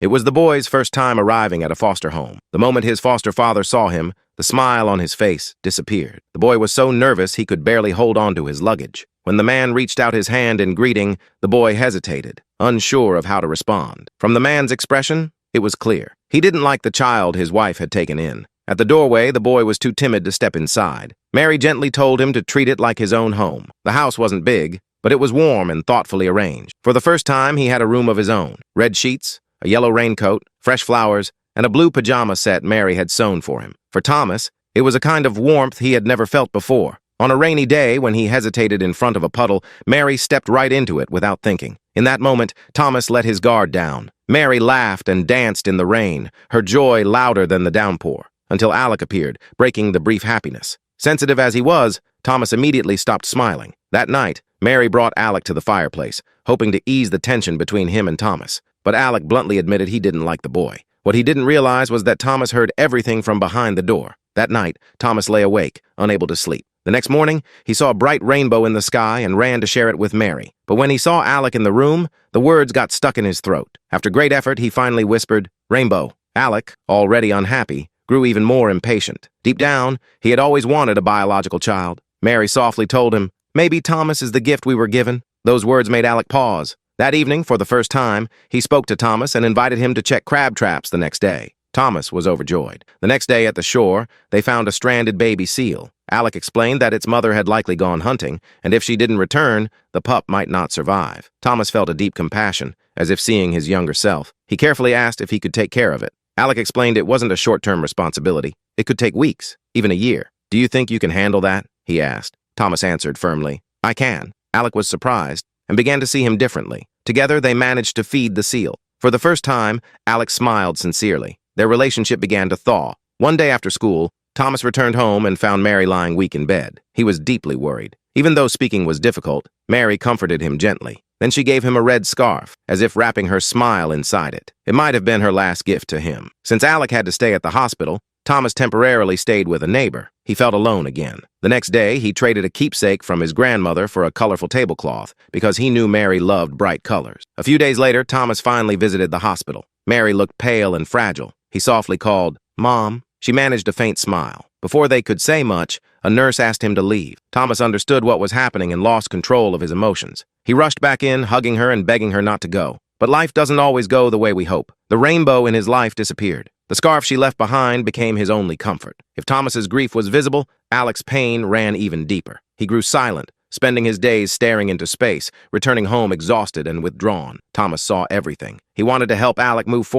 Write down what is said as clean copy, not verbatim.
It was the boy's first time arriving at a foster home. The moment his foster father saw him, the smile on his face disappeared. The boy was so nervous he could barely hold on to his luggage. When the man reached out his hand in greeting, the boy hesitated, unsure of how to respond. From the man's expression, it was clear. He didn't like the child his wife had taken in. At the doorway, the boy was too timid to step inside. Mary gently told him to treat it like his own home. The house wasn't big, but it was warm and thoughtfully arranged. For the first time, he had a room of his own. Red sheets, a yellow raincoat, fresh flowers, and a blue pajama set Mary had sewn for him. For Thomas, it was a kind of warmth he had never felt before. On a rainy day, when he hesitated in front of a puddle, Mary stepped right into it without thinking. In that moment, Thomas let his guard down. Mary laughed and danced in the rain, her joy louder than the downpour, until Alec appeared, breaking the brief happiness. Sensitive as he was, Thomas immediately stopped smiling. That night, Mary brought Alec to the fireplace, hoping to ease the tension between him and Thomas. But Alec bluntly admitted he didn't like the boy. What he didn't realize was that Thomas heard everything from behind the door. That night, Thomas lay awake, unable to sleep. The next morning, he saw a bright rainbow in the sky and ran to share it with Mary. But when he saw Alec in the room, the words got stuck in his throat. After great effort, he finally whispered, "Rainbow." Alec, already unhappy, grew even more impatient. Deep down, he had always wanted a biological child. Mary softly told him, "Maybe Thomas is the gift we were given." Those words made Alec pause. That evening, for the first time, he spoke to Thomas and invited him to check crab traps the next day. Thomas was overjoyed. The next day at the shore, they found a stranded baby seal. Alec explained that its mother had likely gone hunting, and if she didn't return, the pup might not survive. Thomas felt a deep compassion, as if seeing his younger self. He carefully asked if he could take care of it. Alec explained it wasn't a short-term responsibility. It could take weeks, even a year. "Do you think you can handle that?" he asked. Thomas answered firmly, "I can." Alec was surprised and began to see him differently. Together, they managed to feed the seal. For the first time, Alec smiled sincerely. Their relationship began to thaw. One day after school, Thomas returned home and found Mary lying weak in bed. He was deeply worried. Even though speaking was difficult, Mary comforted him gently. Then she gave him a red scarf, as if wrapping her smile inside it. It might have been her last gift to him. Since Alec had to stay at the hospital, Thomas temporarily stayed with a neighbor. He felt alone again. The next day, he traded a keepsake from his grandmother for a colorful tablecloth, because he knew Mary loved bright colors. A few days later, Thomas finally visited the hospital. Mary looked pale and fragile. He softly called, "Mom." She managed a faint smile. Before they could say much, a nurse asked him to leave. Thomas understood what was happening and lost control of his emotions. He rushed back in, hugging her and begging her not to go. But life doesn't always go the way we hope. The rainbow in his life disappeared. The scarf she left behind became his only comfort. If Thomas's grief was visible, Alec's pain ran even deeper. He grew silent, spending his days staring into space, returning home exhausted and withdrawn. Thomas saw everything. He wanted to help Alec move forward.